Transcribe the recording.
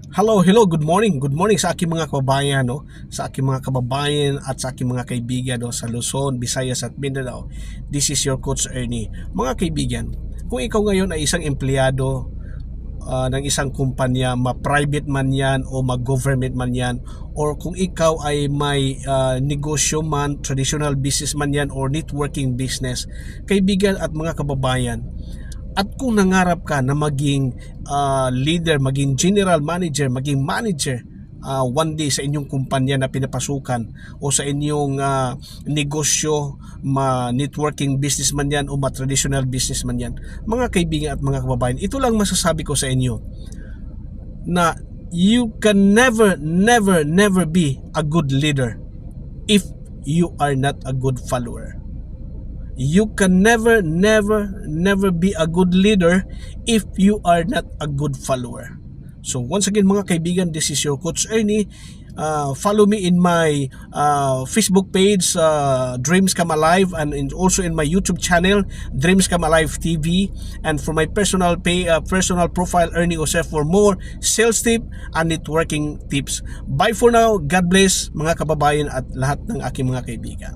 Hello, good morning. Good morning sa aking mga kababayan, no? Sa aking mga kababayan at sa aking mga kaibigan, no? Sa Luzon, Visayas at Mindanao. This is your Coach Ernie. Mga kaibigan, kung ikaw ngayon ay isang empleyado ng isang kumpanya, ma-private man yan o mag-government man yan, or kung ikaw ay may negosyo man, traditional business man yan, or networking business, kaibigan at mga kababayan, at kung nangarap ka na maging leader, maging general manager, maging manager one day sa inyong kumpanya na pinapasukan o sa inyong negosyo, networking business man yan o traditional business man yan, mga kaibigan at mga kababayan, ito lang masasabi ko sa inyo na you can never be a good leader if you are not a good follower. You can never be a good leader if you are not a good follower. So once again mga kaibigan, this is your Coach Ernie. Follow me in my Facebook page, Dreams Come Alive, and also in my YouTube channel, Dreams Come Alive TV, and for my personal profile, Ernie Joseph, for more sales tip and networking tips. Bye for now. God bless mga kababayan at lahat ng aking mga kaibigan.